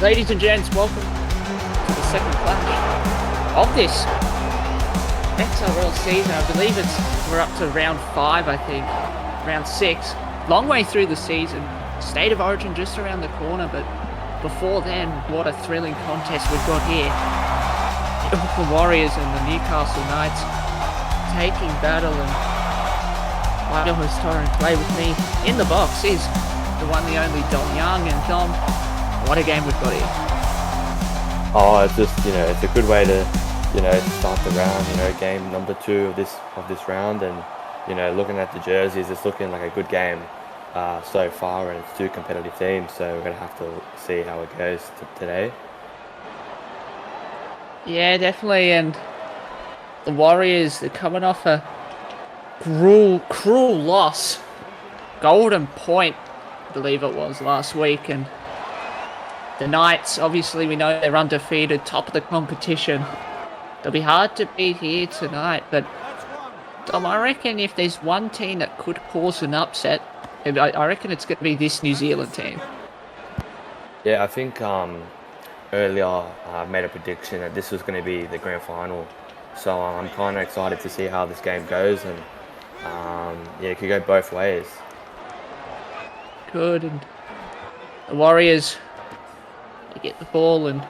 Ladies and gents, welcome to the second clash of this SRL season. I believe we're up to round 5, I think. Round 6. Long way through the season. State of Origin just around the corner, but before then, what a thrilling contest we've got here. The Auckland Warriors and the Newcastle Knights taking battle, and my historian play with me in the box is the one, the only Dom Young. And Dom, what a game we've got here. Oh, it's just, it's a good way to, start the round, game number 2 of this round. And, looking at the jerseys, it's looking like a good game so far, and it's 2 competitive teams, so we're going to have to see how it goes today. Yeah, definitely. And the Warriors, they're coming off a cruel loss. Golden Point, I believe it was, last week. And the Knights, obviously, we know they're undefeated, top of the competition. They'll be hard to beat here tonight, but Dom, I reckon if there's one team that could cause an upset, I reckon it's going to be this New Zealand team. Yeah, I think earlier I made a prediction that this was going to be the grand final. So I'm kind of excited to see how this game goes, and it could go both ways. Good. And the Warriors, they get the ball and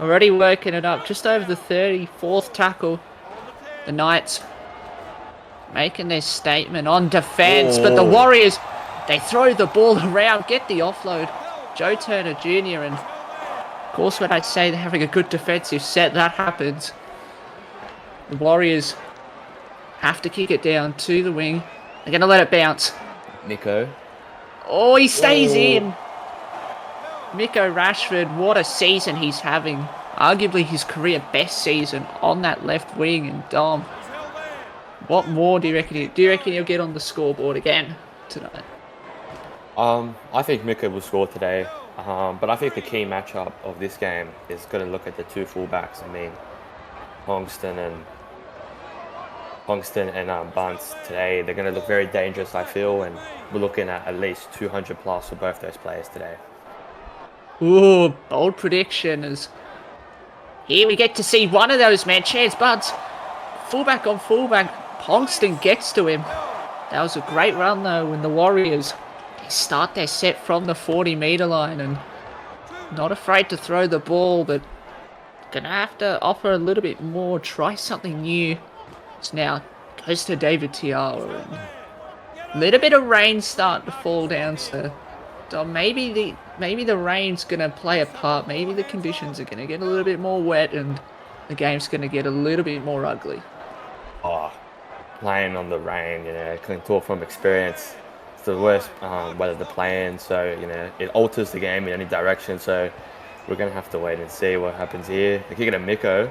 already working it up just over the 34th tackle. The Knights making their statement on defence, but the Warriors, they throw the ball around, get the offload. Joe Turner Jr. and of course when I say they're having a good defensive set, that happens. The Warriors have to kick it down to the wing. They're going to let it bounce. Nico. Oh, he stays in. Miko Rashford, what a season he's having. Arguably his career best season on that left wing. And Dom, what more do you reckon? Do you reckon he'll get on the scoreboard again tonight? I think Miko will score today. But I think the key matchup of this game is going to look at the 2 fullbacks. I mean, Hongston and Bunce today. They're going to look very dangerous, I feel, and we're looking at least 200 plus for both those players today. Ooh, bold prediction. As here we get to see one of those man. Chance Bunce, fullback on fullback. Hongston gets to him. That was a great run though when the Warriors start their set from the 40-meter line, and not afraid to throw the ball, but gonna have to offer a little bit more, try something new. So now goes to David Tiara, and a little bit of rain starting to fall down, so maybe the rain's gonna play a part. Maybe the conditions are gonna get a little bit more wet and the game's gonna get a little bit more ugly. Oh, playing on the rain, I can talk from experience. It's the worst weather to play in, so it alters the game in any direction. So we're gonna have to wait and see what happens here. They kick it at Miko.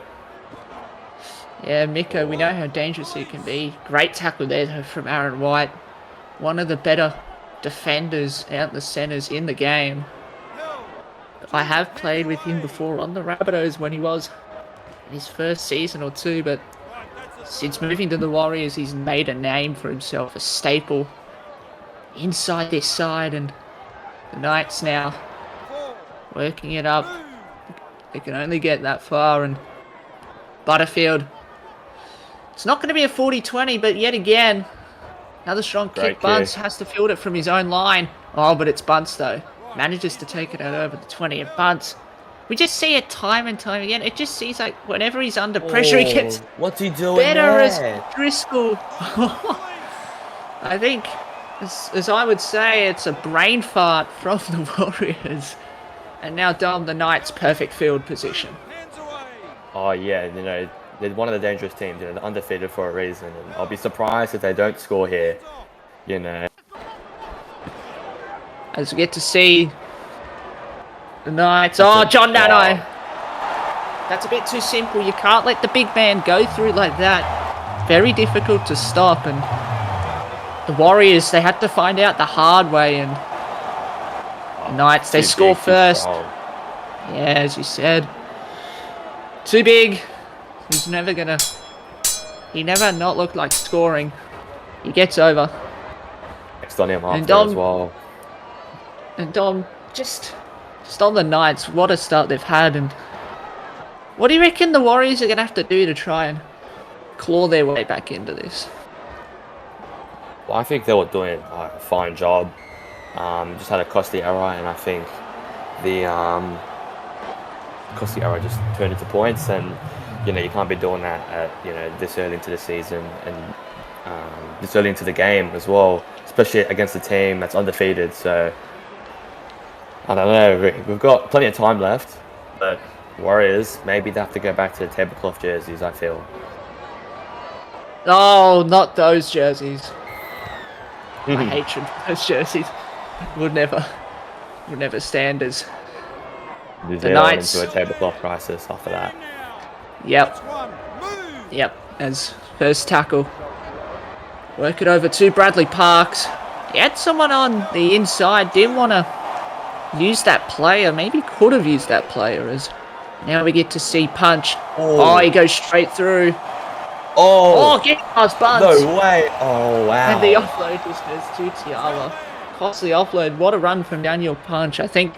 Yeah, Miko, we know how dangerous he can be. Great tackle there from Aaron White. One of the better defenders out in the centres in the game. I have played with him before on the Rabbitohs when he was in his first season or 2, but since moving to the Warriors, he's made a name for himself, a staple inside this side, and the Knights now working it up. They can only get that far, and Butterfield, it's not going to be a 40-20, but yet again, another strong kick. Bunce has to field it from his own line. Oh, but it's Bunce though. Manages to take it out over the 20, and Bunce, we just see it time and time again. It just seems like whenever he's under pressure, he gets what's he doing better there? As Driscoll. I think, as I would say, it's a brain fart from the Warriors. And now Dom, the Knights' perfect field position. Oh yeah, they're one of the dangerous teams. They're undefeated for a reason, and I'll be surprised if they don't score here. As we get to see the Knights. Oh, John Nanai. That's a bit too simple. You can't let the big man go through like that. Very difficult to stop, and the Warriors, they had to find out the hard way, and the Knights, they score first. Yeah, as you said. Too big. He never not looked like scoring. He gets over. Next on him after as well. And Dom, just Just on the Knights, what a start they've had. And what do you reckon the Warriors are going to have to do to try and claw their way back into this? Well, I think they were doing a fine job. Just had a costly error, and I think the costly error just turned into points. And you can't be doing that at this early into the season and this early into the game as well, especially against a team that's undefeated. So I don't know. We've got plenty of time left, but Warriors, maybe they have to go back to the tablecloth jerseys, I feel. Oh, not those jerseys. My hatred for those jerseys would never stand as The Knights into a tablecloth crisis after that. Yep. As first tackle. Work it over to Bradley Parks. He had someone on the inside, didn't want to use that player. Maybe could have used that player. As now we get to see Punch. Oh, he goes straight through. Oh, get past Bunt. No way. Oh, wow. And the offload just goes to Tiala. Costly offload. What a run from Daniel Punch. I think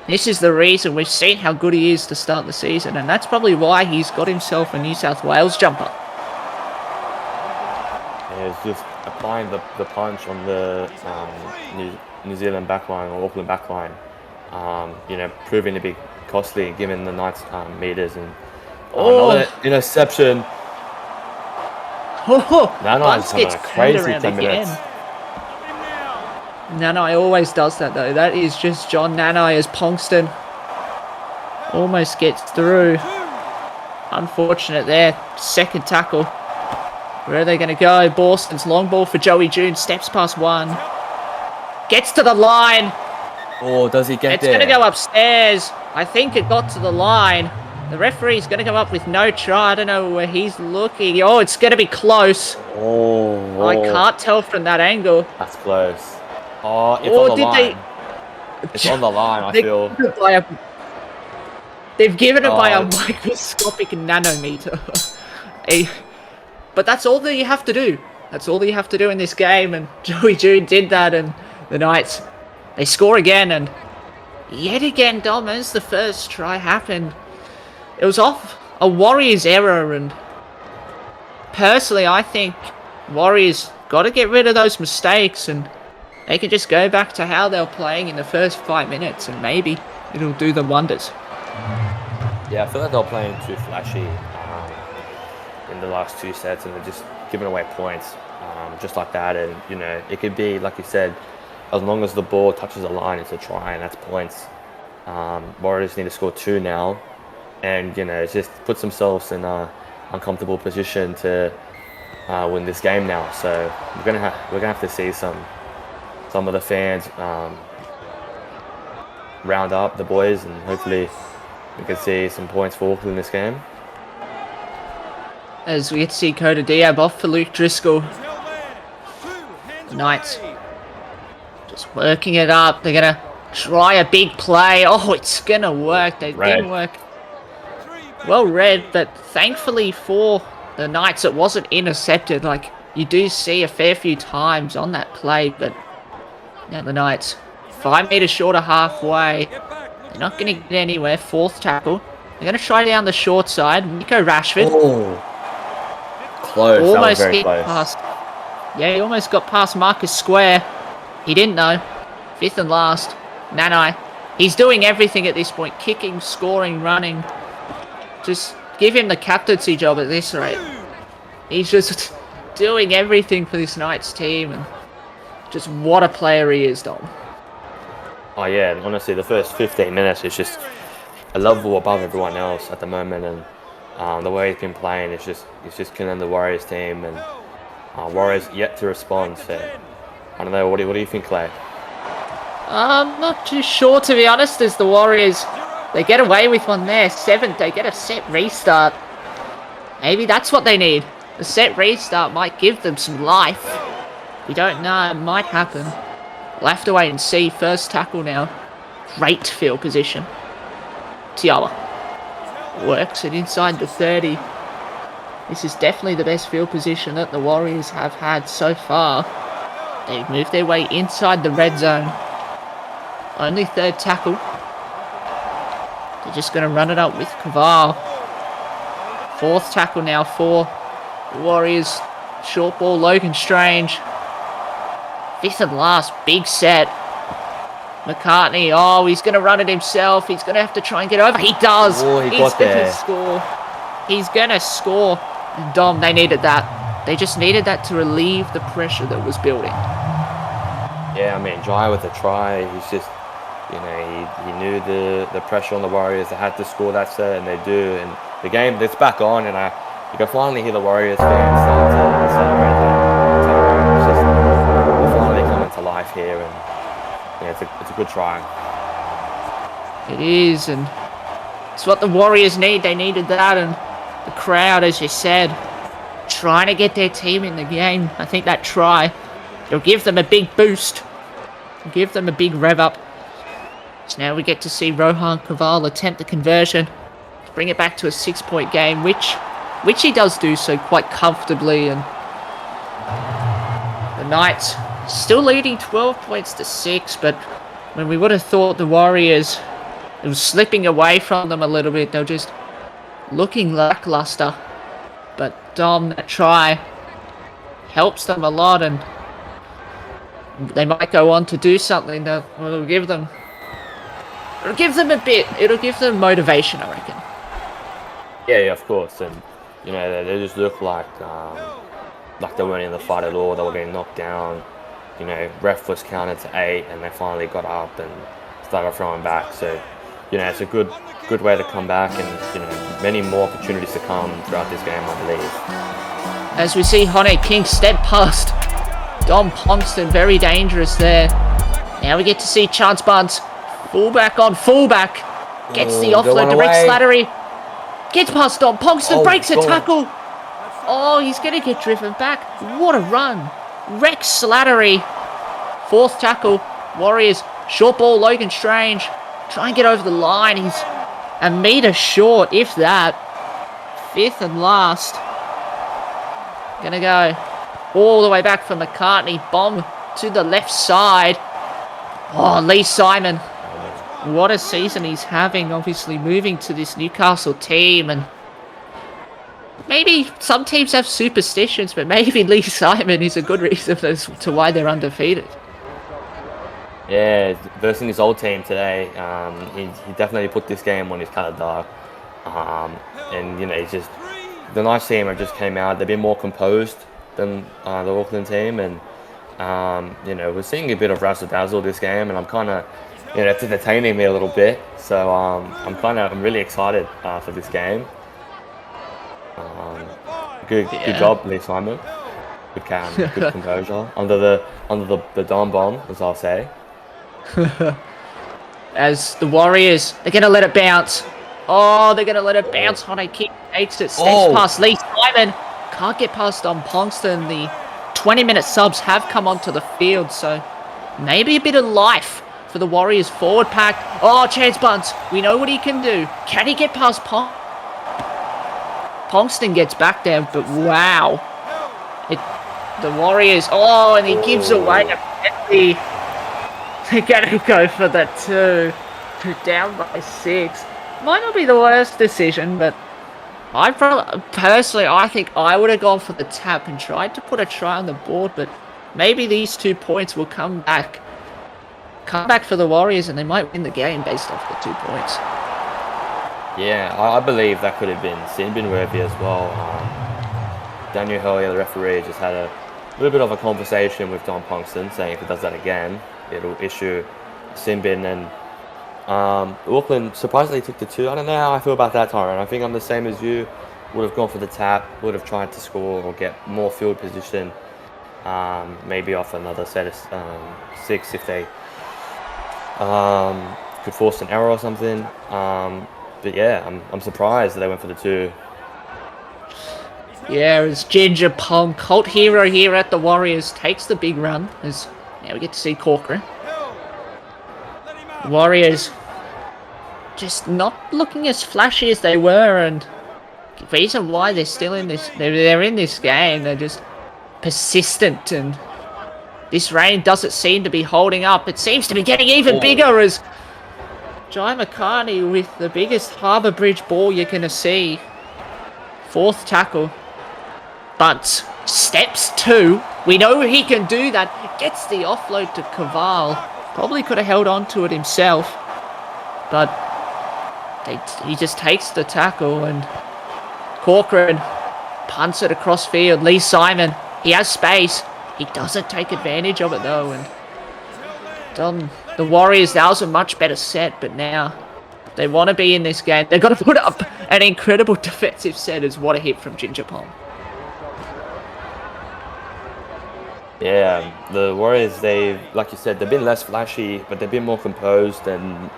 this is the reason we've seen how good he is to start the season. And that's probably why he's got himself a New South Wales jumper. Yeah, he's just applying the punch on the New Zealand backline or Auckland backline. Proving to be costly given the Knights meters. And another interception. Bunce gets crazy around 10 minutes. Nanai always does that though. That is just John Nanai as Pongston almost gets through. Unfortunate there. Second tackle. Where are they going to go? Boston's long ball for Joey June. Steps past one. Gets to the line. Oh, does he get there? It's going to go upstairs. I think it got to the line. The referee's going to come up with no try. I don't know where he's looking. Oh, it's going to be close. Oh. I can't tell from that angle. That's close. Oh, it's on the line. It's on the line, I feel. They've given it by a microscopic nanometer. But that's all that you have to do. That's all that you have to do in this game. And Joey June did that. And the Knights, they score again. And yet again, Dom, as the first try happened, it was off a Warriors error. And personally, I think Warriors got to get rid of those mistakes. And they can just go back to how they were playing in the first 5 minutes. And maybe it'll do them wonders. Yeah, I feel like they were playing too flashy in the last two sets, and they're just giving away points just like that. And it could be, like you said, as long as the ball touches the line, it's a try, and that's points. Warriors need to score 2 now, and it just puts themselves in an uncomfortable position to win this game now. So we're gonna have to see some of the fans round up the boys, and hopefully we can see some points for Auckland in this game. As we get to see Coda Diab off for Luke Driscoll. The Knights just working it up. They're going to try a big play. Oh, it's going to work. They didn't work. Well read, but thankfully for the Knights, it wasn't intercepted. Like you do see a fair few times on that play, but now the Knights 5 meters short of halfway. They're not going to get anywhere. Fourth tackle. They're going to try down the short side. Nico Rashford. Oh. Close. Almost that was very hit close. past. Yeah, he almost got past Marcus Square. He didn't though. Fifth and last. Nanai. He's doing everything at this point. Kicking, scoring, running. Just give him the captaincy job at this rate. He's just doing everything for this Knights team. And just what a player he is, Dom. Oh yeah, and honestly, the first 15 minutes is just a level above everyone else at the moment, and the way he's been playing is just killing the Warriors team, and Warriors yet to respond. So I don't know. What do you think, Clay? I'm not too sure, to be honest. As the Warriors, they get away with one there. 7th, they get a set restart. Maybe that's what they need. A set restart might give them some life. We don't know. It might happen. We'll have to wait and see. First tackle now. Great field position. Tiala works it inside the 30. This is definitely the best field position that the Warriors have had so far. They've moved their way inside the red zone. Only third tackle. They're just going to run it up with Kaval. 4th tackle now for the Warriors. Short ball, Logan Strange. 5th and last, big set. McCartney, oh, he's going to run it himself. He's going to have to try and get over. He does. Oh, he got there. He's going to score. He's going to score. And Dom, they needed that. They just needed that to relieve the pressure that was building. Yeah, I mean, Jai with the try, he's just, you know, he knew the pressure on the Warriors. They had to score that set, and they do. And the game, it's back on, and you can finally hear the Warriors fans start to celebrate that. It's just, we're finally coming to life here, and yeah, it's a good try. It is, and it's what the Warriors need. They needed that, and the crowd, as you said, trying to get their team in the game. I think that try, it'll give them a big boost. It'll give them a big rev up. So now we get to see Rohan Kaval attempt the conversion to bring it back to a 6-point game, which he does do so quite comfortably. And the Knights still leading 12 points to 6, but when we would have thought the Warriors, it was slipping away from them a little bit, they're just looking lackluster. But Dom, that try helps them a lot, and they might go on to do something that will give them a bit. It'll give them motivation, I reckon. Yeah, of course. And you know, they just look like they weren't in the fight at all. They were getting knocked down. You know, ref was counted to 8, and they finally got up and started throwing back. So, you know, it's a good way to come back, and you know, many more opportunities to come throughout this game, I believe. As we see Hone King step past Dom Pongston, very dangerous there. Now we get to see Chance Barnes, fullback on fullback, gets the offload, direct Slattery, gets past Dom Pongston, breaks a tackle. Oh, he's going to get driven back. What a run. Rex Slattery, 4th tackle, Warriors, short ball, Logan Strange, try and get over the line. He's a metre short, if that. 5th and last. Gonna go all the way back for McCartney. Bomb to the left side. Oh, Lee Simon. What a season he's having, obviously moving to this Newcastle team. And maybe some teams have superstitions, but maybe Lee Simon is a good reason as to why they're undefeated. Yeah, versus his old team today, he definitely put this game on his calendar. And, you know, it's just, the Knights team have just came out. They've been more composed than the Auckland team. And, you know, we're seeing a bit of razzle-dazzle this game. And I'm kind of, you know, it's entertaining me a little bit. So I'm really excited for this game. Good job, Lee Simon. Good composure under the Dom bomb, as I'll say. As the Warriors, they're going to let it bounce. Oh, they're going to let it bounce. Hone King takes it, steps past Lee Simon. Can't get past Dom Pongston. The 20-minute subs have come onto the field, so maybe a bit of life for the Warriors forward pack. Oh, Chance Bunce. We know what he can do. Can he get past Pongston gets back there, but wow. The Warriors, and he gives away a penalty. They're going to go for the 2. They're down by 6. Might not be the worst decision, but I think I would have gone for the tap and tried to put a try on the board, but maybe these 2 points will come back for the Warriors, and they might win the game based off the 2 points. Yeah, I believe that could have been sin bin worthy as well. Daniel Hurley, the referee, just had a little bit of a conversation with Dom Pongston, saying if he does that again, it'll issue a sin bin. And Auckland surprisingly took the 2. I don't know how I feel about that, Tyron. I think I'm the same as you. Would have gone for the tap, would have tried to score or get more field position. Maybe off another set of 6 if they could force an error or something. But yeah, I'm surprised that they went for the 2. Yeah, as Ginger Pong, cult hero here at the Warriors, takes the big run. As now we get to see Corcoran. Warriors just not looking as flashy as they were, and the reason why they're still in this, they're in this game, they're just persistent, and this rain doesn't seem to be holding up. It seems to be getting even bigger as Jai McCartney with the biggest Harbour Bridge ball you're going to see. 4th tackle. Bunts. Steps 2. We know he can do that. Gets the offload to Caval. Probably could have held on to it himself. But he just takes the tackle, and Corcoran punts it across field. Lee Simon, he has space. He doesn't take advantage of it though. And the Warriors, that was a much better set, but now they want to be in this game. They've got to put up an incredible defensive set. As what a hit from Ginger Palm. Yeah, the Warriors, like you said, they've been less flashy, but they've been more composed, and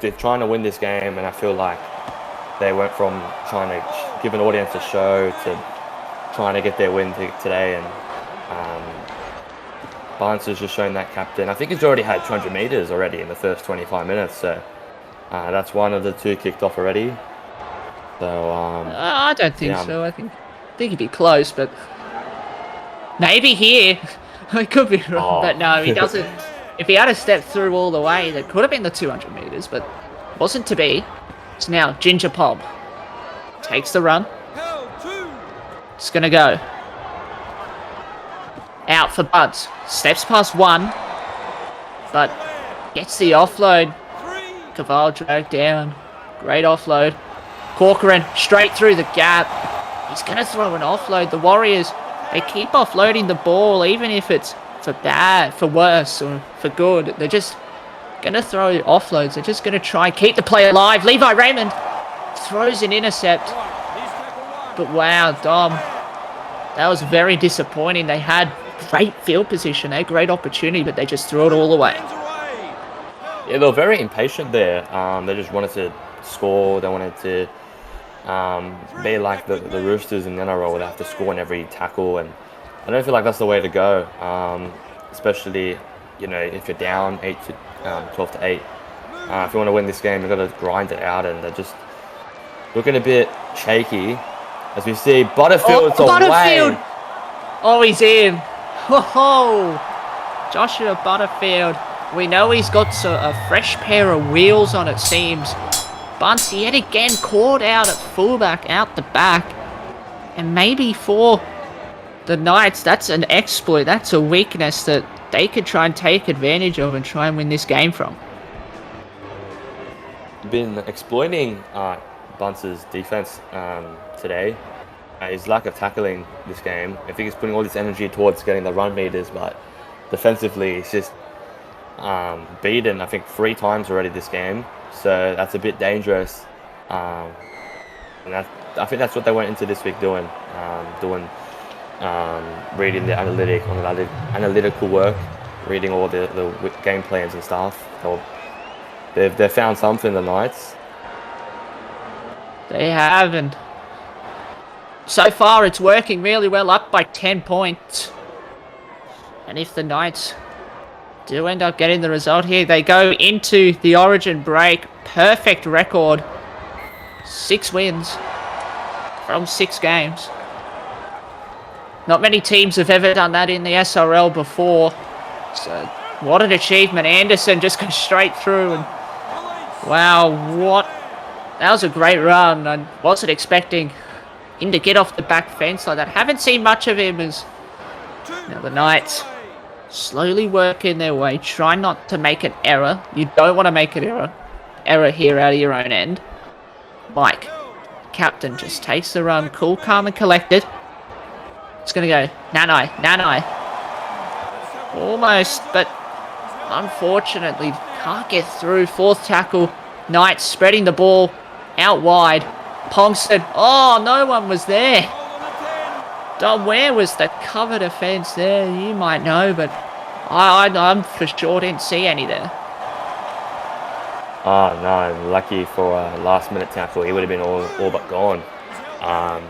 they're trying to win this game, and I feel like they went from trying to give an audience a show to trying to get their win today, and Barnes has just shown that captain. I think he's already had 200 metres already in the first 25 minutes, so that's one of the 2 kicked off already. So I don't think so. I think he'd be close, but maybe here. I could be wrong, but no, he doesn't. If he had a step through all the way, that could have been the 200 metres, but wasn't to be. So now Ginger Palm takes the run. It's going to go. Out for Buds. Steps past 1. But gets the offload. Caval dragged down. Great offload. Corcoran straight through the gap. He's going to throw an offload. The Warriors, they keep offloading the ball, even if it's for bad, for worse, or for good. They're just going to throw offloads. They're just going to try and keep the play alive. Levi Raymond throws an intercept. But wow, Dom, that was very disappointing. They had great field position, a great opportunity, but they just threw it all away. Yeah, they were very impatient there. They just wanted to score. They wanted to be like the Roosters in the NRL, where they have to score in every tackle, and I don't feel like that's the way to go. Especially, if you're down 12 to 8. If you want to win this game, you've got to grind it out, and they're just looking a bit shaky. As we see, Butterfield's away. Oh, he's in. Whoa, Joshua Butterfield. We know he's got a fresh pair of wheels on, it seems. Bunce yet again caught out at fullback, out the back. And maybe for the Knights, that's an exploit. That's a weakness that they could try and take advantage of and try and win this game from. Been exploiting Bunce's defense today. His lack of tackling this game. I think he's putting all this energy towards getting the run meters, but defensively he's just beaten, I think, 3 times already this game. So that's a bit dangerous. And I think that's what they went into this week doing. Reading the analytical work, reading all the game plans and stuff. They've found something, the Knights. They have, and so far it's working really well, up by 10 points. And if the Knights do end up getting the result here, they go into the Origin break. Perfect record. 6 wins from 6 games. Not many teams have ever done that in the SRL before. So what an achievement. Anderson just goes straight through, and wow, that was a great run. I wasn't expecting him to get off the back fence like that. Haven't seen much of him as now the Knights slowly working their way. Try not to make an error. You don't want to make an error here out of your own end. Mike, captain, just takes the run. Cool, calm and collected. It's going to go Nanai. Almost, but unfortunately can't get through. 4th tackle. Knights spreading the ball out wide. Pongston. Oh, no one was there. Dom, where was the cover defence there? You might know, but I'm for sure didn't see any there. Oh, no. Lucky for a last-minute tackle. He would have been all but gone. I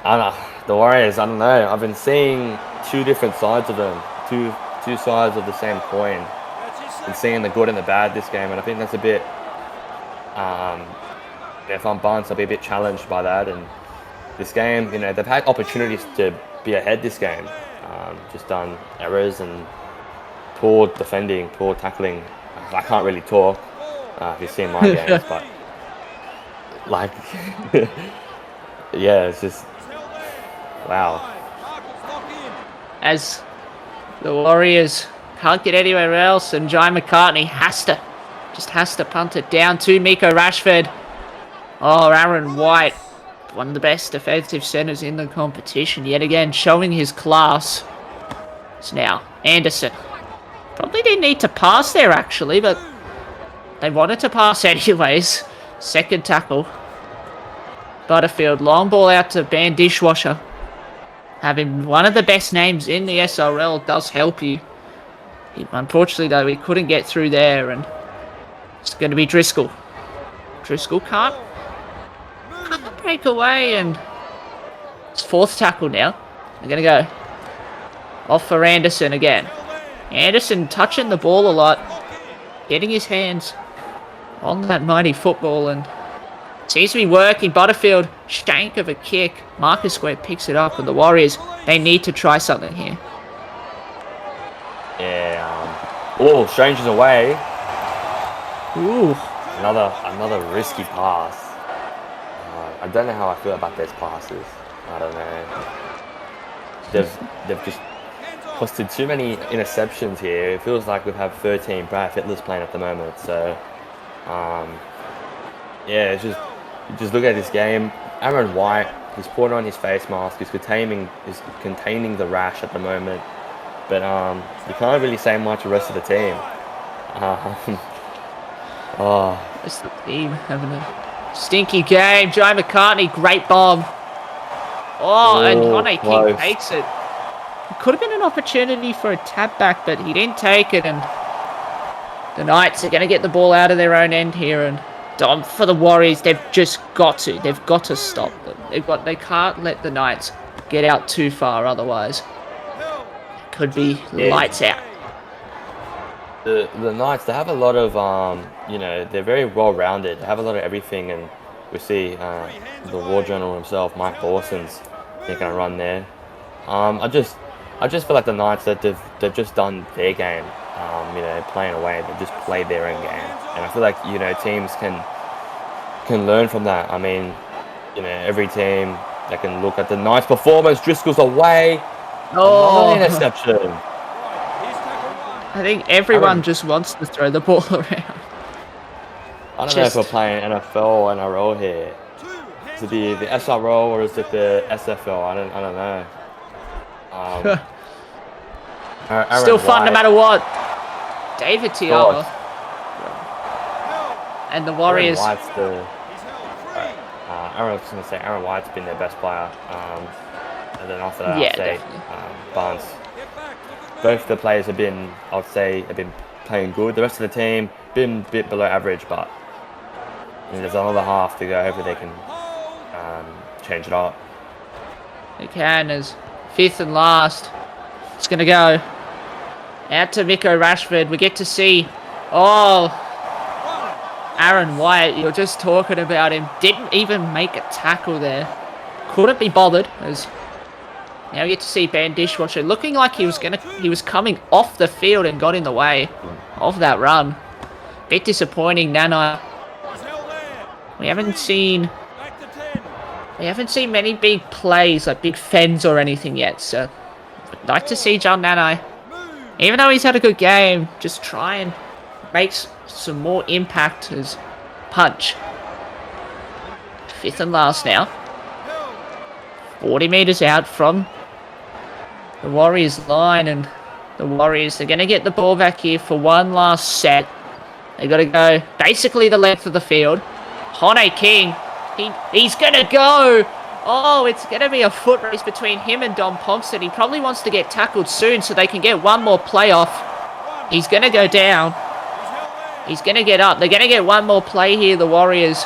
don't know. The Warriors, I don't know. I've been seeing 2 different sides of them. Two sides of the same coin. Been seeing the good and the bad this game, and I think that's a bit... if I'm Barnes, I'll be a bit challenged by that. And this game, they've had opportunities to be ahead this game. Just done errors and poor defending, poor tackling. I can't really talk if you've seen my games, but like, yeah, it's just wow. As the Warriors can't get anywhere else, and Jai McCartney has to punt it down to Miko Rashford. Oh, Aaron White, one of the best defensive centres in the competition, yet again showing his class. It's now Anderson. Probably didn't need to pass there actually, but they wanted to pass anyways. Second tackle. Butterfield, long ball out to Ban Dishwasher. Having one of the best names in the SRL does help you. Unfortunately, though, we couldn't get through there, and it's going to be Driscoll. Driscoll can't break away, and it's fourth tackle now. They're going to go off for Anderson again. Anderson touching the ball a lot, getting his hands on that mighty football, and seems to be working. Butterfield, shank of a kick. Marcus Square picks it up, and the Warriors, they need to try something here. Yeah. Oh, Stranger's away. Ooh. Another risky pass. I don't know how I feel about those passes. I don't know. They've just costed too many interceptions here. It feels like we have 13 Brad Fittler's playing at the moment. So, yeah, it's just look at this game. Aaron White, he's putting on his face mask. He's containing the rash at the moment. But you can't really say much the rest of the team. It's the team having a stinky game. Jai McCartney, great bomb. And Hone King takes it. It could have been an opportunity for a tap back, but he didn't take it. And the Knights are going to get the ball out of their own end here. And for the Warriors, they've just got to. They've got to stop them. They can't let the Knights get out too far, otherwise it could be lights out. The Knights, they have a lot of they're very well rounded. They have a lot of everything, and we see the War General himself, Mike Dawson's making a run there. I just feel like the Knights, that they've just done their game. Playing away, they've just played their own game, and I feel like teams can learn from that. I mean, every team, they can look at the Knights' performance. Driscoll's away. Another interception. I think everyone just wants to throw the ball around. I don't know if we're playing NFL or NRL here. Is it the SRL or is it the SFL? I don't know. Still fun no matter what. David Tiala. And the Warriors. Aaron White's been their best player. And then after that, I'd say Barnes. Both the players have been playing good. The rest of the team been a bit below average, but there's another half to go. Hopefully they can change it up. They can, as fifth and last. It's going to go out to Miko Rashford. We get to see, Aaron White, you're just talking about him. Didn't even make a tackle there. Couldn't be bothered, as now we get to see Ban Dishwasher looking like he was coming off the field and got in the way of that run. Bit disappointing, Nana. We haven't seen many big plays, like big fends or anything yet, so I'd like to see John Nanai, even though he's had a good game, just try and make some more impact as punch. Fifth and last now. 40 metres out from the Warriors line, and the Warriors are going to get the ball back here for one last set. They got to go basically the length of the field. Hone King, he's going to go. It's going to be a foot race between him and Dom Ponson. He probably wants to get tackled soon so they can get one more play off. He's going to go down. He's going to get up. They're going to get one more play here, the Warriors.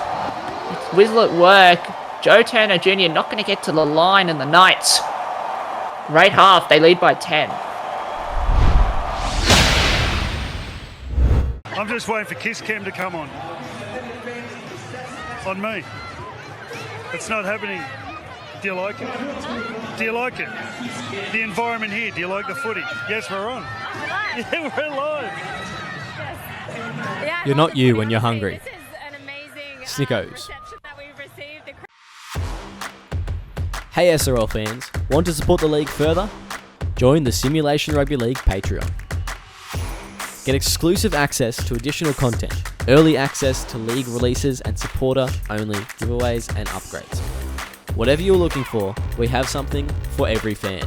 Whizzle at work. Joe Turner Jr. not going to get to the line, and the Knights, right half, they lead by 10. I'm just waiting for Kiss Cam to come on me. It's not happening. Do you like it? Do you like it? The environment here, do you like the footy? Yes, we're on. Yeah, we're live. You're not you when you're hungry. Snickos. Hey SRL fans, want to support the league further? Join the Simulation Rugby League Patreon. Get exclusive access to additional content, early access to league releases and supporter-only giveaways and upgrades. Whatever you're looking for, we have something for every fan.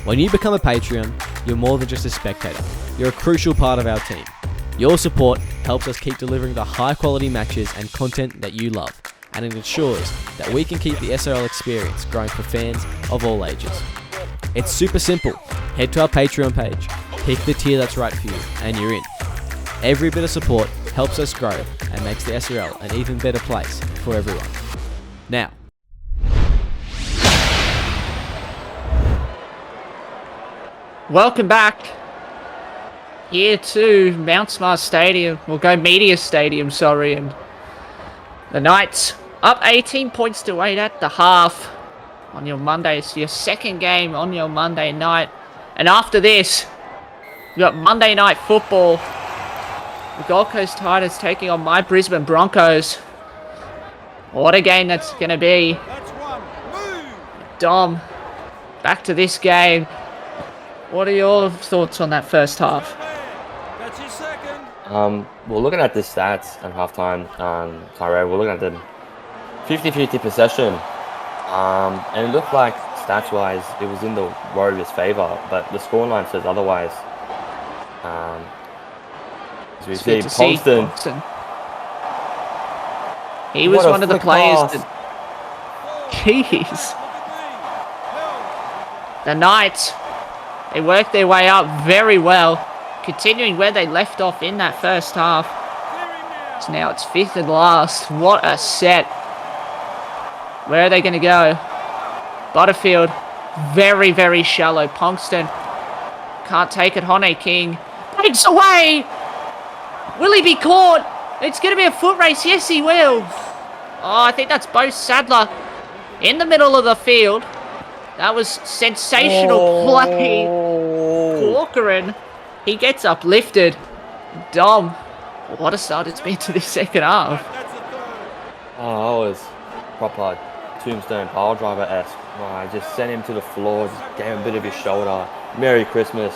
When you become a Patreon, you're more than just a spectator. You're a crucial part of our team. Your support helps us keep delivering the high-quality matches and content that you love, and it ensures that we can keep the SRL experience growing for fans of all ages. It's super simple. Head to our Patreon page, pick the tier that's right for you, and you're in. Every bit of support helps us grow and makes the SRL an even better place for everyone. Now, welcome back here to Mount Smart Stadium. We'll go Media Stadium, sorry. And the Knights up 18 points to 8 at the half on your Monday. It's your second game on your Monday night. And after this, we've got Monday Night Football. The Gold Coast Titans taking on my Brisbane Broncos. What a game that's going to be. Dom, back to this game. What are your thoughts on that first half? Well, looking at the stats at halftime, Tyrone, we're looking at the 50-50 possession. And it looked like, stats-wise, it was in the Warriors' favour, but the scoreline says otherwise. As we see, Ponston. He was one of the players that... Jeez. The Knights, they worked their way up very well, continuing where they left off in that first half. So now it's fifth and last. What a set. Where are they going to go? Butterfield, very, very shallow. Ponkston can't take it. Hone King breaks away. Will he be caught? It's going to be a foot race. Yes, he will. Oh, I think that's Bo Sadler in the middle of the field. That was sensational play. Corcoran, he gets uplifted. Dom, what a start it's been to this second half. Oh, that was proper tombstone pile driver-esque. I just sent him to the floor, just gave him a bit of his shoulder. Merry Christmas.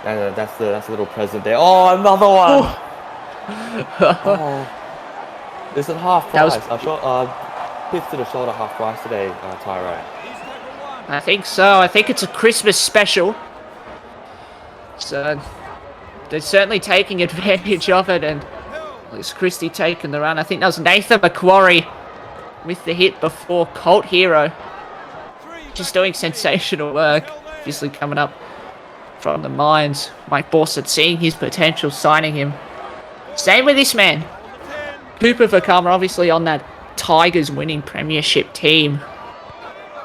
That's the little present there. Oh, another one. This is half price. I shot hits to the shoulder half price today, Tyrone. I think so. I think it's a Christmas special. So they're certainly taking advantage of it, and it's Christie taking the run. I think that was Nathan Macquarie with the hit before Colt Hero. Just doing sensational work. Obviously coming up from the mines. Mike Borsett seeing his potential, signing him. Same with this man. Cooper Vakama, obviously on that Tigers winning premiership team.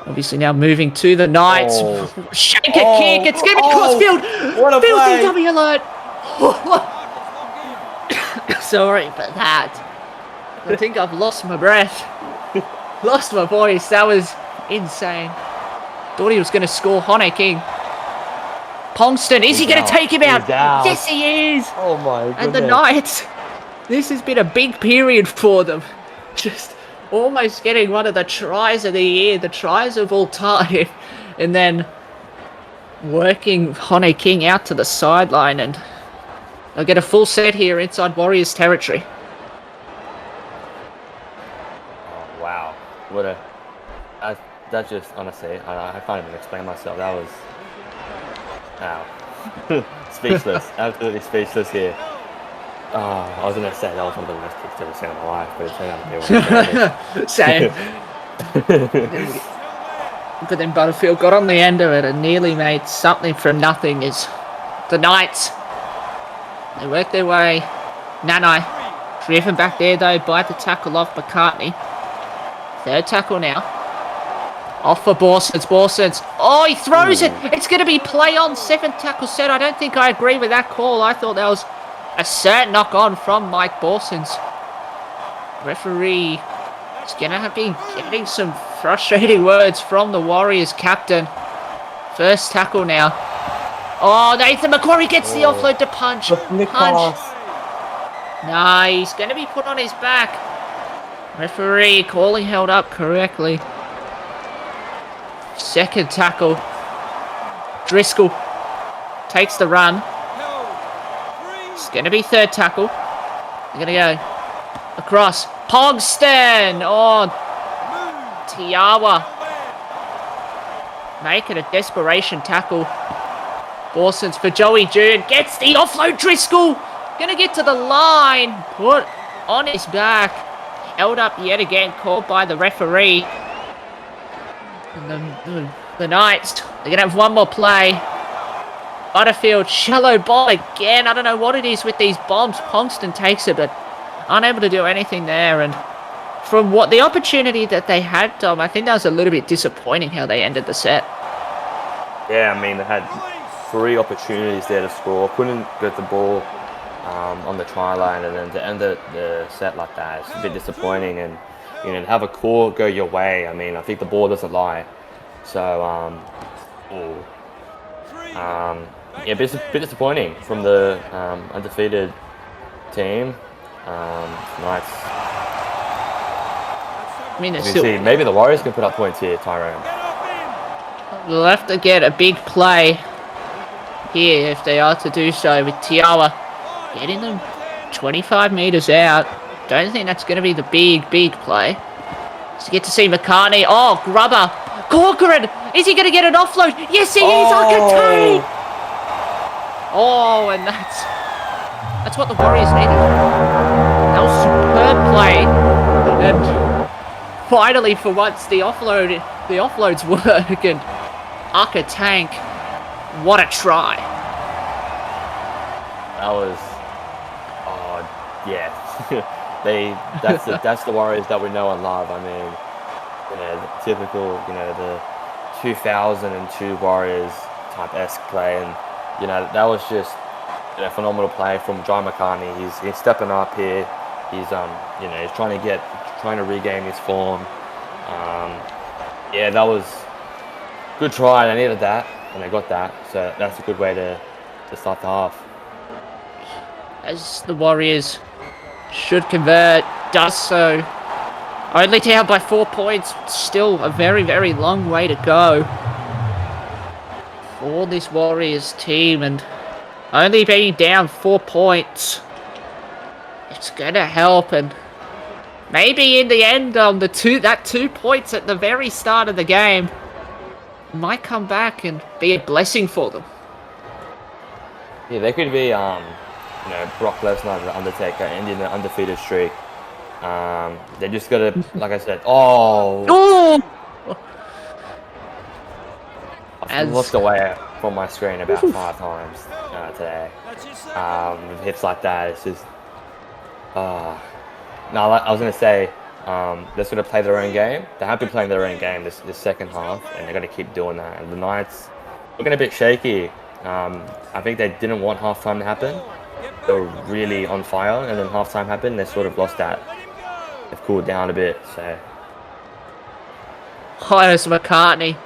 Obviously now moving to the Knights. Shake a kick. It's going to be crossfield. What a play. Filthy alert. Sorry for that. I think I've lost my breath. Lost my voice. That was insane. Thought he was going to score. Hone King. Pongston. Is he going to take him out? Yes, he is. Oh my goodness. And the Knights. This has been a big period for them. Just almost getting one of the tries of the year, the tries of all time, and then working Hone King out to the sideline, and they'll get a full set here inside Warriors territory. Oh, wow. What a... That just, honestly, I can't even explain myself. That was... Wow. Speechless. Absolutely speechless here. I was going to say that was one of the worst kicks I've ever seen in my life, but it turned out to be one of the Same. But then Butterfield got on the end of it and nearly made something from nothing. Is the Knights. They work their way. Nanai driven back there though by the tackle off McCartney. Third tackle now. Off for Borsens. Oh, he throws it. It's going to be play on. Seventh tackle set. I don't think I agree with that call. I thought that was a cert knock on from Mike Borsens. Referee is going to be getting some frustrating words from the Warriors captain. First tackle now. Oh, Nathan Macquarie gets the offload to punch. Nah, he's going to be put on his back. Referee calling held up correctly. Second tackle. Driscoll takes the run. It's going to be third tackle. They're going to go across. Pogston! Oh, Tiawa. Making a desperation tackle. Borsons for Joey June. Gets the offload. Driscoll. Gonna get to the line. Put on his back. Held up yet again. Called by the referee. And the Knights. They're gonna have one more play. Butterfield. Shallow ball again. I don't know what it is with these bombs. Pongston takes it, but unable to do anything there. And from what the opportunity that they had, Dom, I think that was a little bit disappointing how they ended the set. Yeah, I mean, they had 3 opportunities there to score. Couldn't get the ball on the try line, and then to end the set like that, it's a bit disappointing. And you know, to have a call go your way, I mean, I think the ball doesn't lie. So, yeah, a bit disappointing from the undefeated team. Nice. I mean, You see, maybe the Warriors can put up points here, Tyrone. They'll have to get a big play here if they are to do so, with Tiawa getting them 25 metres out. Don't think that's going to be the big play. So get to see McCartney. Oh, grubber. Corcoran! Is he going to get an offload? Yes, he is! Arcatane! Oh, and that's what the Warriors needed. That was superb play. And finally, for once, the offloads work. And Arcatane, what a try. That was, yeah. That's the Warriors that we know and love. I mean, you know, the typical, you know, the 2002 Warriors type-esque play, and you know, that was just a phenomenal play from John McCartney. He's stepping up here. He's you know, he's trying to regain his form. Yeah, that was good try. They needed that, and they got that. So that's a good way to start the half. As the Warriors should convert, does so. Only down by 4 points. Still a very long way to go for this Warriors team, and only being down 4 points, it's gonna help. And maybe in the end, that 2 points at the very start of the game might come back and be a blessing for them. Yeah, they could be, you know, Brock Lesnar and The Undertaker ending the undefeated streak. They just gotta, like I said, I've looked away from my screen about 5 times today. With hits like that, it's just, no, I was gonna say, they're gonna play their own game. They have been playing their own game this second half, and they're gonna keep doing that. And the Knights looking a bit shaky. I think they didn't want halftime to happen. They were really on fire, and then halftime happened. They sort of lost that. They've cooled down a bit. So, Here's McCartney.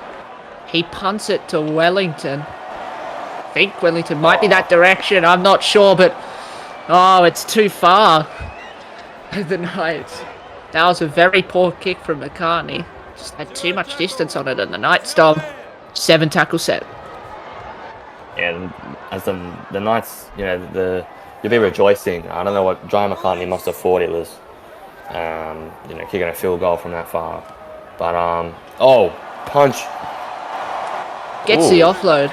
He punts it to Wellington. I think Wellington might be that direction. I'm not sure, but it's too far. The Knights. That was a very poor kick from McCartney. Just had too much distance on it, and the Knights stop. 7 tackle set. yeah, as the Knights, you know, you'll be rejoicing. I don't know what John McCartney must have thought it was, you know, kicking a field goal from that far. But punch. Gets the offload.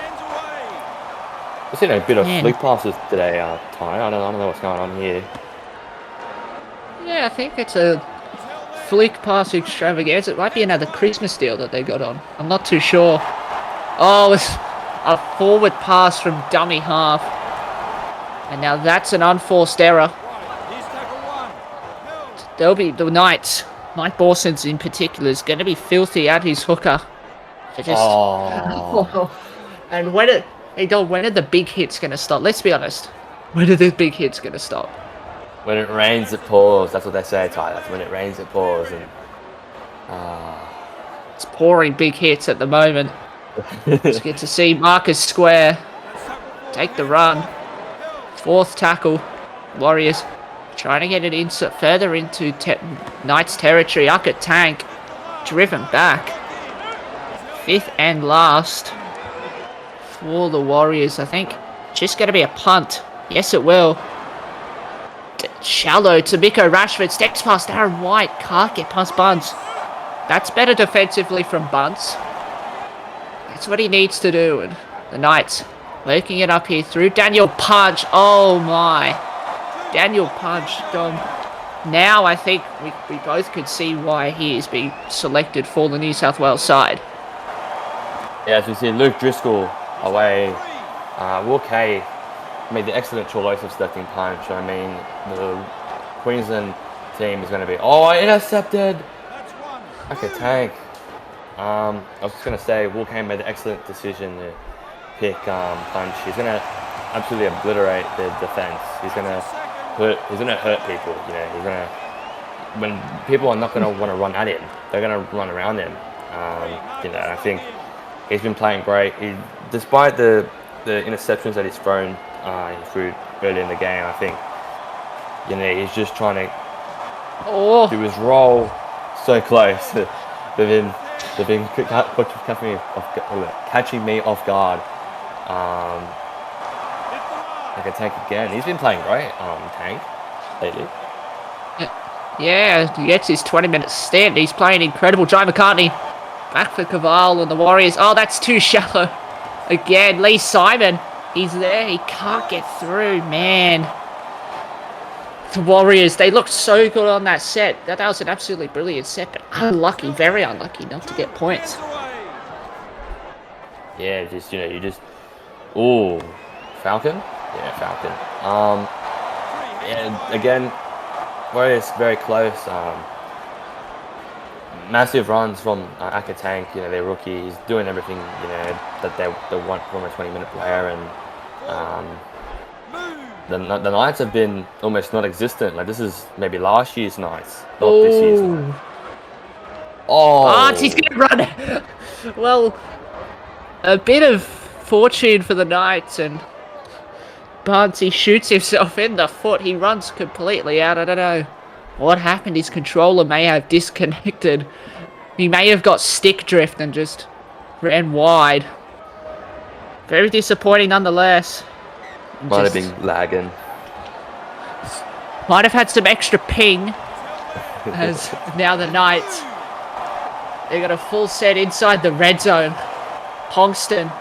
We've seen a bit of flick passes today, Ty. I don't know what's going on here. Yeah, I think it's a flick pass extravaganza. It might be another Christmas deal that they got on. I'm not too sure. Oh, it's a forward pass from dummy half. And now that's an unforced error. There'll be the Knights. Mike Borsons in particular is going to be filthy at his hooker. And when are the big hits going to stop? Let's be honest. When are the big hits going to stop? When it rains, it pours. That's what they say, Ty. That's when it rains, it pours. And it's pouring big hits at the moment. Let's get to see Marcus Square take the run. 4th tackle. Warriors Trying to get it further into Knights territory. Ucket Tank driven back. 5th and last for the Warriors, I think. Just going to be a punt. Yes, it will. Shallow to Miko Rashford. Steps past Aaron White. Can't get past Bunce. That's better defensively from Bunce. That's what he needs to do. And the Knights working it up here through Daniel Punch. Oh my. Daniel Punch gone. Now I think we both could see why he is being selected for the New South Wales side. Yeah, as we see Luke Driscoll away. Will Kay made the excellent choice of selecting Punch. I mean, the Queensland team is going to be... Oh, intercepted! Okay, Tank. I was just going to say, Will Kay made the excellent decision to pick Punch. He's going to absolutely obliterate the defence. He's going to hurt people. You know, he's going to... When people are not going to want to run at him, they're going to run around him. You know, I think he's been playing great. Despite the interceptions that he's thrown through early in the game, I think, you know, he's just trying to do his role so close. They've been catching me off guard. Like a Tank again. He's been playing great, Tank, lately. Yeah, he gets his 20-minute stint. He's playing incredible. Jai McCartney back for Caval and the Warriors. Oh, that's too shallow. Again, Lee Simon. He's there. He can't get through, man. The Warriors, they looked so good on that set. That was an absolutely brilliant set, but unlucky, very unlucky not to get points. Yeah, just, you know, you just... Ooh, Falcon? Yeah, Falcon. And again, Warriors very close. Massive runs from Akatank, you know, their rookie. He's doing everything, you know, that they want from a 20-minute player, and the Knights have been almost non-existent. Like, this is maybe last year's Knights, not this year's Knights. Oh, he's gonna run. Well, a bit of fortune for the Knights, and Barnes, he shoots himself in the foot. He runs completely out. I don't know what happened. His controller may have disconnected. He may have got stick drift and just ran wide. Very disappointing nonetheless. Might have been lagging. Might have had some extra ping. As now the Knights, they got a full set inside the red zone. Pongston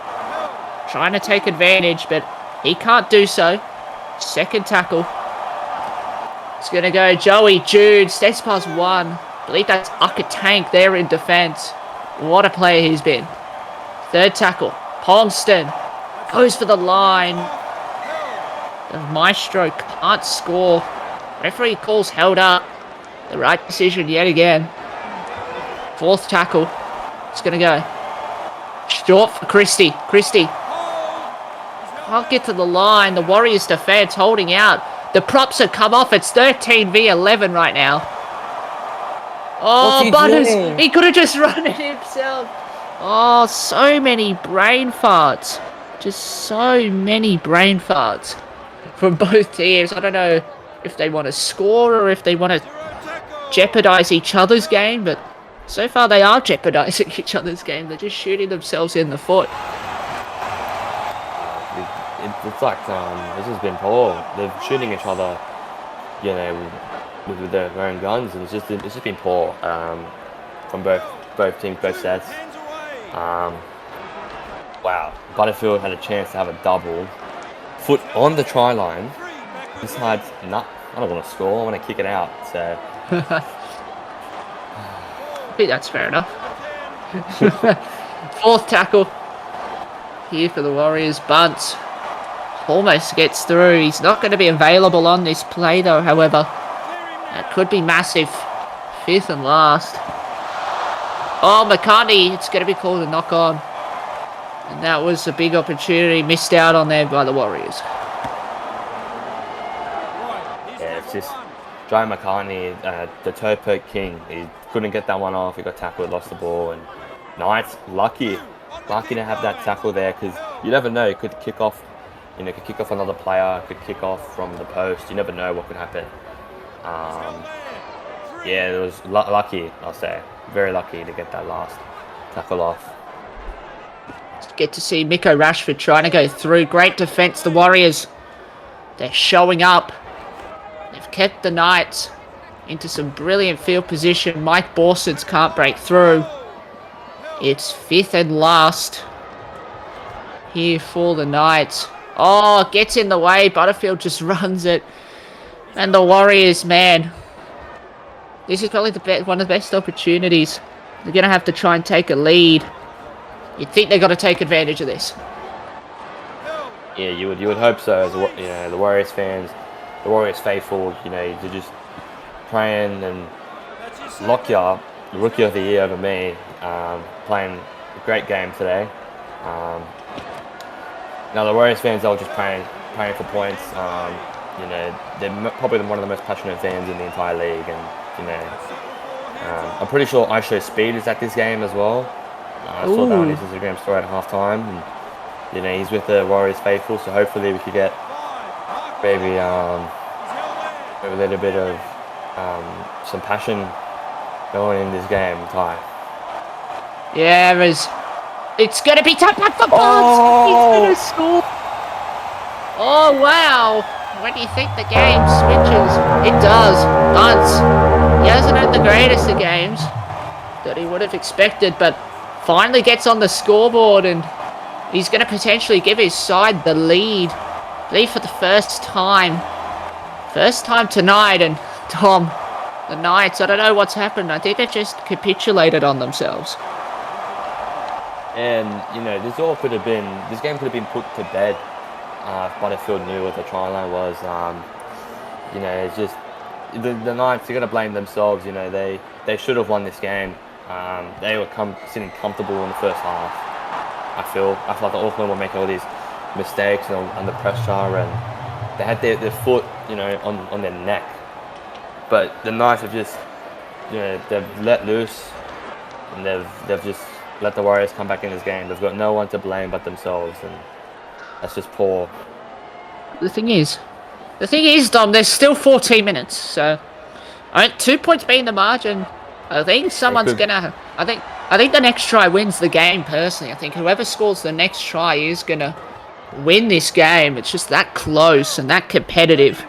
trying to take advantage, but he can't do so. Second tackle. It's going to go Joey Jude. Steps past one. I believe that's Ucker Tank there in defence. What a player he's been. Third tackle. Pongston goes for the line. The Maestro can't score. Referee calls held up. The right decision yet again. Fourth tackle. It's going to go short for Christie. Christie can't get to the line. The Warriors defence holding out. The props have come off. It's 13v11 right now. Oh, Butters. He could have just run it himself. Oh, so many brain farts. Just so many brain farts from both teams. I don't know if they want to score or if they want to jeopardise each other's game, but so far they are jeopardising each other's game. They're just shooting themselves in the foot. It's like this has been poor. They're shooting each other, you know, with their own guns, and it's just been poor from both teams, both sets. Wow, Butterfield had a chance to have a double. Foot on the try line. Decides, nah, I don't want to score. I want to kick it out. So I think that's fair enough. Fourth tackle here for the Warriors. Bunce almost gets through. He's not going to be available on this play though, however. That could be massive. Fifth and last. Oh, McCartney, it's going to be called a knock on. And that was a big opportunity missed out on there by the Warriors. Yeah, it's just Jai McCartney, the toe poke king. He couldn't get that one off. He got tackled, lost the ball, and Knights lucky to have that tackle there, because you never know. It could kick off, you know, could kick off another player, could kick off from the post. You never know what could happen. Yeah, it was lucky, I'll say. Very lucky to get that last tackle off. Get to see Miko Rashford trying to go through. Great defence, the Warriors. They're showing up. They've kept the Knights into some brilliant field position. Mike Borsons can't break through. It's 5th and last here for the Knights. Oh, gets in the way. Butterfield just runs it. And the Warriors, man. This is probably one of the best opportunities. They're going to have to try and take a lead. You'd think they've got to take advantage of this. Yeah, you would hope so. As the Warriors fans, the Warriors faithful, they're just praying. And Lockyer, the rookie of the year over me, playing a great game today. Now the Warriors fans, they're just praying for points. They're probably one of the most passionate fans in the entire league, and I'm pretty sure I Show Speed is at this game as well. I saw that on his Instagram story at halftime, and he's with the Warriors faithful, so hopefully we could get maybe a little bit of some passion going in this game, Ty. Yeah, it's going to be tapped back for Barnes. He's going to score. Oh, wow. When you think the game switches, it does. Barnes, he hasn't had the greatest of games that he would have expected, but finally gets on the scoreboard, and he's going to potentially give his side the lead for the first time tonight. And Tom, the Knights, I don't know what's happened. I think they've just capitulated on themselves. And this game could have been put to bed if Butterfield knew what the try line was. It's just the Knights are going to blame themselves. They should have won this game. They were sitting comfortable in the first half. I feel like the Auckland were making all these mistakes under pressure, and they had their foot, on their neck. But the Knights have just, they've let loose, and they've just let the Warriors come back in this game. They've got no one to blame but themselves, and that's just poor. The thing is, Dom, there's still 14 minutes, so 2 points being the margin. I think someone's gonna. I think the next try wins the game. Personally, I think whoever scores the next try is gonna win this game. It's just that close and that competitive.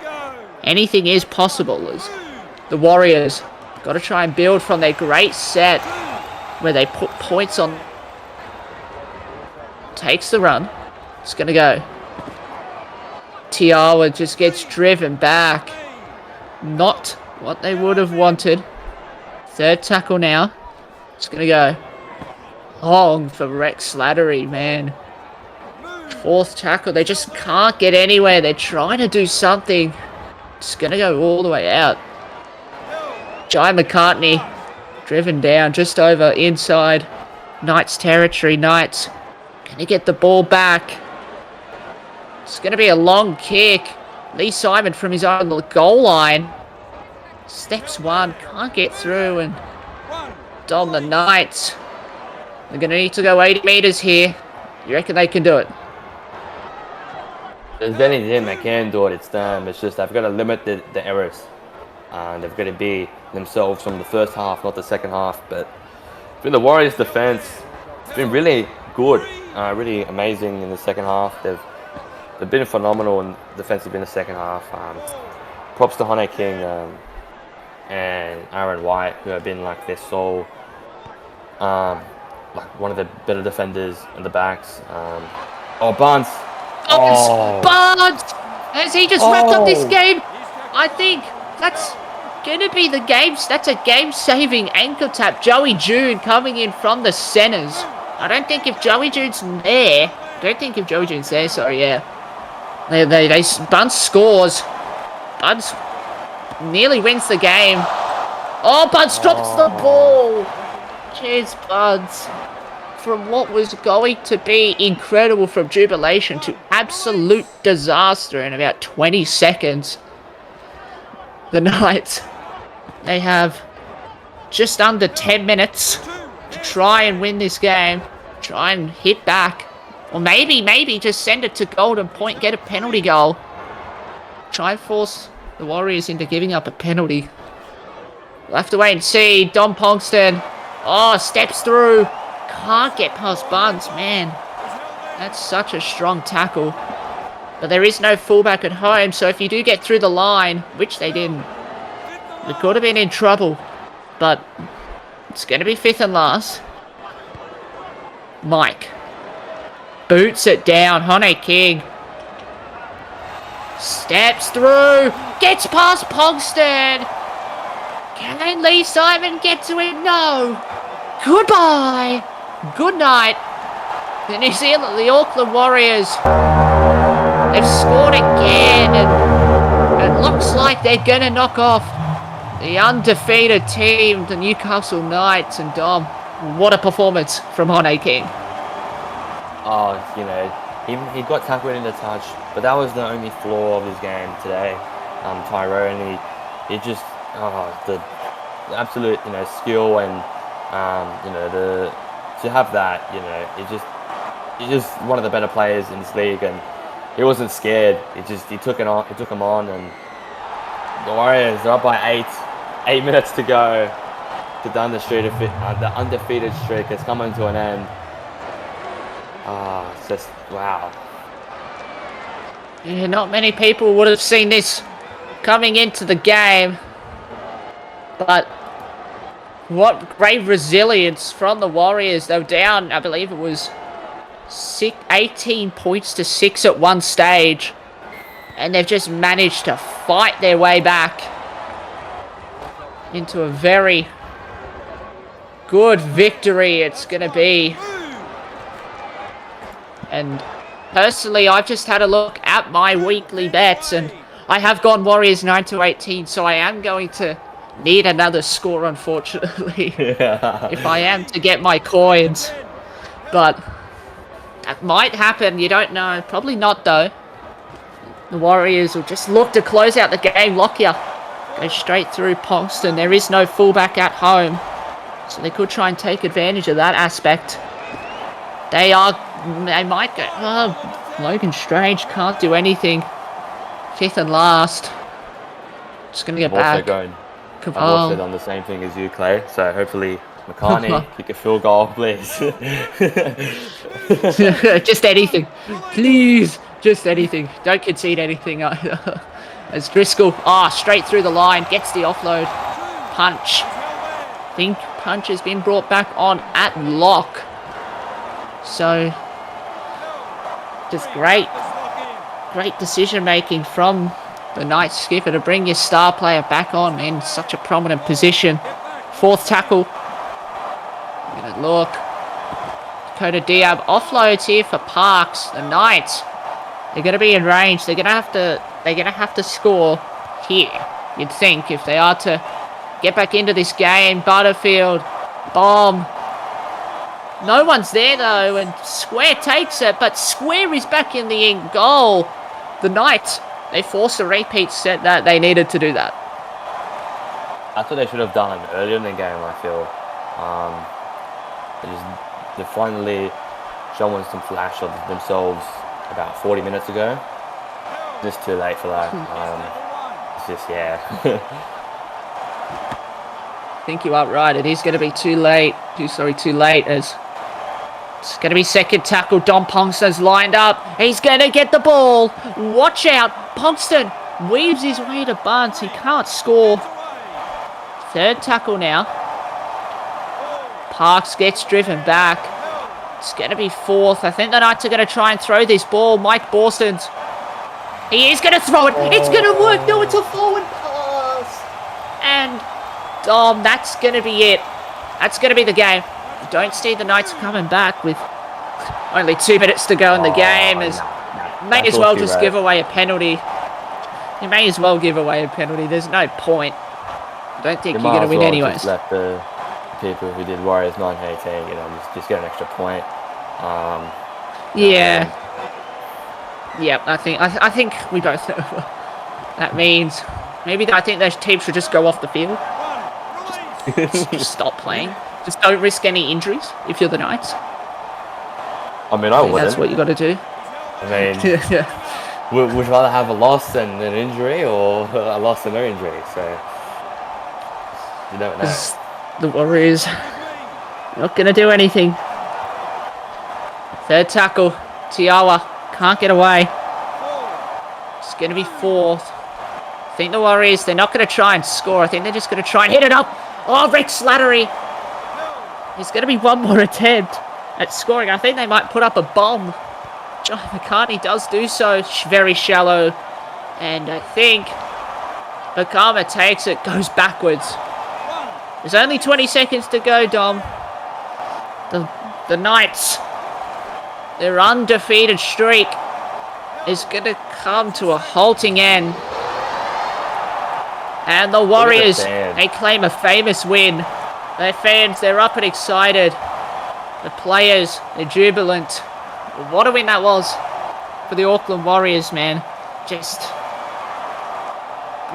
Anything is possible. As the Warriors got to try and build from their great set, where they put points on. Takes the run. It's gonna go. Tiawa just gets driven back. Not what they would have wanted. Third tackle now. It's going to go long for Rex Slattery, man. Fourth tackle. They just can't get anywhere. They're trying to do something. It's going to go all the way out. Jai McCartney driven down just over inside Knights territory. Knights going to get the ball back. It's going to be a long kick. Lee Simon from his own goal line. Steps one, can't get through, and Dom, the Knights, they're going to need to go 80 metres here. You reckon they can do it? There's anything they can do it, it's them. It's just they've got to limit the errors. They've got to be themselves from the first half, not the second half. But for the Warriors' defence, it's been really good, really amazing in the second half. They've been phenomenal in defensively in the second half. Props to Hone King and Aaron White, who have been like their sole, like one of the better defenders in the backs. Barnes. Barnes! Has he just wrapped up this game? I think that's going to be the game. That's a game-saving ankle tap. Joey June coming in from the centres. I don't think if Joey June's there. Sorry, yeah. Bunce scores. Bunce nearly wins the game. Oh, Bunce drops the ball. Cheers, Bunce. From what was going to be incredible from jubilation to absolute disaster in about 20 seconds. The Knights, they have just under 10 minutes to try and win this game. Try and hit back. Or maybe just send it to Golden Point, get a penalty goal. Try and force the Warriors into giving up a penalty. We'll have to wait and see. Dom Pongston. Oh, steps through. Can't get past Barnes. Man, that's such a strong tackle. But there is no fullback at home, so if you do get through the line, which they didn't, we could have been in trouble. But it's going to be 5th and last. Mike. Boots it down. Hone King. Steps through. Gets past Pongston. Can Lee Simon get to it? No. Goodbye. Good night. The Auckland Warriors. They've scored again. And it looks like they're going to knock off the undefeated team, the Newcastle Knights. And Dom, what a performance from Hone King. Oh, you know, he got tackled in the touch, but that was the only flaw of his game today. Tyrone, he just, the absolute, you know, skill and, you know, to have that, you know, he's just one of the better players in this league, and he wasn't scared. He took him on, and the Warriors are up by 8 minutes to go. The undefeated streak has come to an end. It's just, wow. Yeah, not many people would have seen this coming into the game. But what great resilience from the Warriors. They were down, I believe it was 18 points to 6 at one stage. And they've just managed to fight their way back into a very good victory it's going to be. And personally, I've just had a look at my weekly bets, and I have gone Warriors 9 to 18, so I am going to need another score, unfortunately, if I am to get my coins. But that might happen, you don't know. Probably not, though. The Warriors will just look to close out the game. Lockyer goes straight through Pongston. There is no fullback at home, so they could try and take advantage of that aspect. They might go. Oh, Logan Strange can't do anything. 5th and last. Just going to get back. I've also done the same thing as you, Clay. So hopefully, McCartney, kick a field goal, please. Just anything. Please. Just anything. Don't concede anything either. As Driscoll, straight through the line, gets the offload. Punch. I think Punch has been brought back on at lock. So, just great decision making from the Knights skipper to bring your star player back on in such a prominent position. 4th tackle. Gonna look. Dakota Diab offloads here for Parks. The Knights, they're gonna be in range. They're gonna have to score here, you'd think, if they are to get back into this game. Butterfield, bomb. No one's there though, and Square takes it, but Square is back in the end goal. The Knights, they forced a repeat set that they needed to do that. That's what they should have done earlier in the game, I feel. They finally shown some flash of themselves about 40 minutes ago. Just too late for that. It's just, yeah. I think you are right. It is going to be too late. Too late, as it's going to be 2nd tackle. Dom Pongston's lined up. He's going to get the ball. Watch out. Pongston weaves his way to Barnes. He can't score. 3rd tackle now. Parks gets driven back. It's going to be 4th. I think the Knights are going to try and throw this ball. Mike Borsons. He is going to throw it. It's going to work. No, it's a forward pass. And that's going to be it. That's going to be the game. You don't see the Knights coming back with only 2 minutes to go in the game. May as well just give away a penalty. You may as well give away a penalty. There's no point. I don't think you're going to win anyways. Just let the people who did Warriors 9-18, you know, just get an extra point. Yeah. Yep, I think we both know what that means. Maybe I think those teams should just go off the field. Just stop playing. Just don't risk any injuries if you're the Knights. I mean, I wouldn't. That's what you got to do. I mean, would you rather have a loss and an injury, or a loss and no injury? So you don't know. The Warriors not going to do anything. Third tackle. Tiawa can't get away. It's going to be fourth. I think the Warriors, they're not going to try and score. I think they're just going to try and hit it up. Oh, Rex Slattery. There's going to be one more attempt at scoring. I think they might put up a bomb. John McCartney does do so. Very shallow. And I think Bakama takes it, goes backwards. There's only 20 seconds to go, Dom. The Knights, their undefeated streak is going to come to a halting end. And the Warriors, they claim a famous win. Their fans, they're up and excited. The players, they're jubilant. What a win that was for the Auckland Warriors, man. Just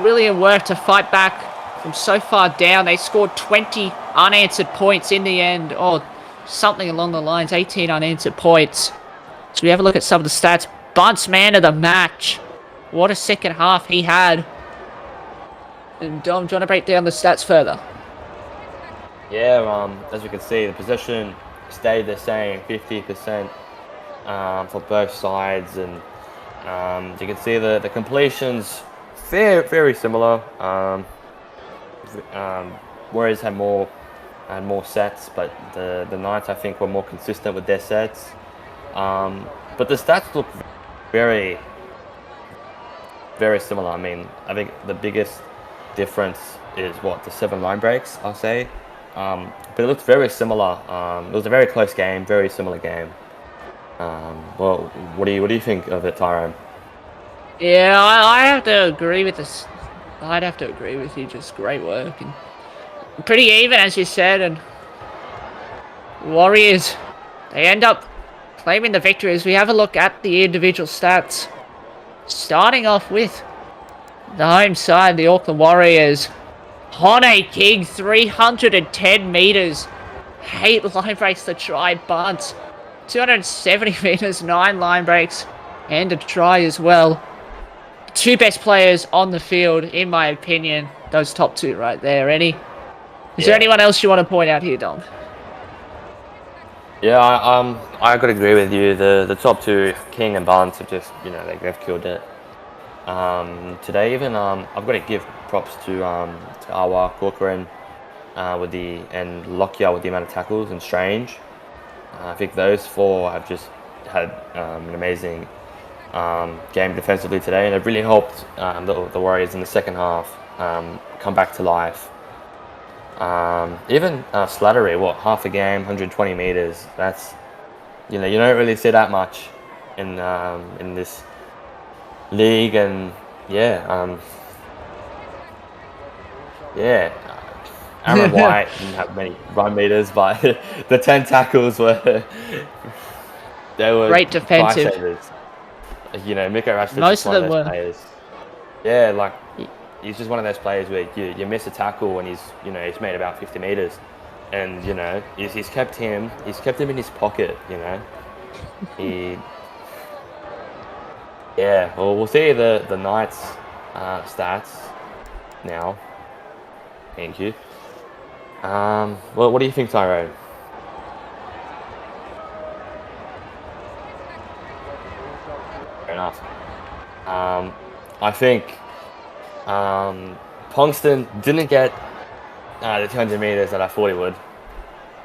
brilliant work to fight back from so far down. They scored 20 unanswered points in the end. Or something along the lines, 18 unanswered points. So we have a look at some of the stats. Bunce man of the match. What a second half he had. And Dom, do you want to break down the stats further? Yeah, as you can see, the possession stayed the same, 50% for both sides, and you can see the completions very similar. Warriors had more sets, but the Knights, I think, were more consistent with their sets. But the stats look very similar. I mean, I think the biggest difference is the 7 line breaks, I'll say. But it looks very similar. It was a very close game, very similar game. Well, what do you think of it, Tyrone? Yeah, I have to agree with this. I'd have to agree with you. Just great work and pretty even, as you said. And Warriors, they end up claiming the victory. As we have a look at the individual stats, starting off with the home side, the Auckland Warriors. Hone King, 310 metres. 8 line breaks to try bunts. 270 metres, 9 line breaks, and a try as well. 2 best players on the field, in my opinion. Those top 2 right there. Is there anyone else you want to point out here, Dom? Yeah, I gotta agree with you. The top 2, King and Barnes, have just they've killed it. Today even I've got to give props to Awa, Corcoran, and Lockyer with the amount of tackles, and Strange. I think those 4 have just had an amazing game defensively today, and it really helped the Warriors in the second half come back to life. Even Slattery, half a game, 120 meters. That's you don't really see that much in this league, and Aaron White didn't have many run meters, but the 10 tackles were great defensive. Miko Rashford's Most just of one them those were. players. Yeah, he's just one of those players where you miss a tackle and he's made about 50 meters, and he's kept him in his pocket. Well, we'll see the Knights stats now. Thank you. Well, what do you think, Tyrone? Fair enough. I think Pongston didn't get the 200 meters that I thought he would,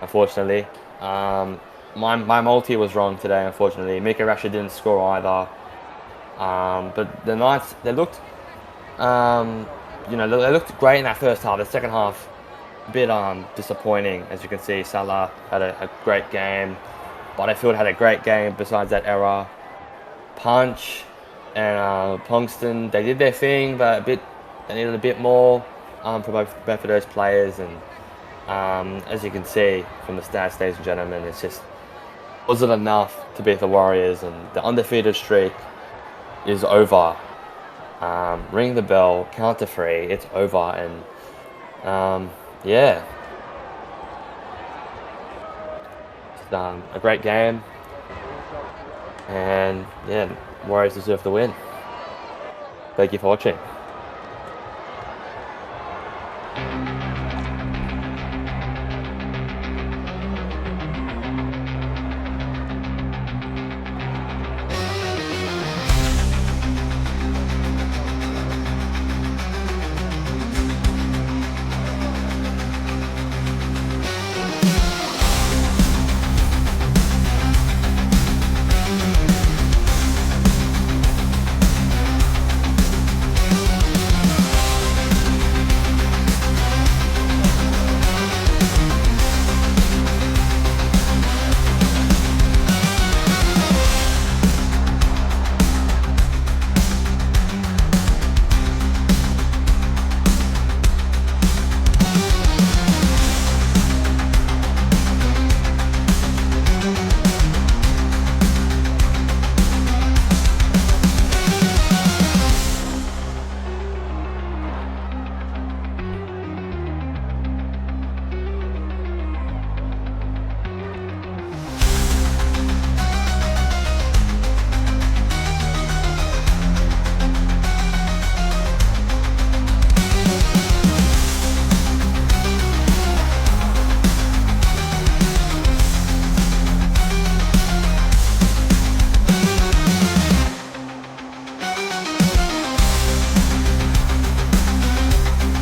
unfortunately. My multi was wrong today, unfortunately. Mika Rashford didn't score either. But the Knights, they looked great in that first half. The second half, a bit disappointing. As you can see, Salah had a great game. Butterfield had a great game besides that error. Punch and Pongston, they did their thing, but they needed a bit more for both of those players. And as you can see from the stats, ladies and gentlemen, it's just wasn't enough to beat the Warriors, and the undefeated streak is over. Ring the bell, count to 3, it's over, and a great game, and Warriors deserve the win. Thank you for watching.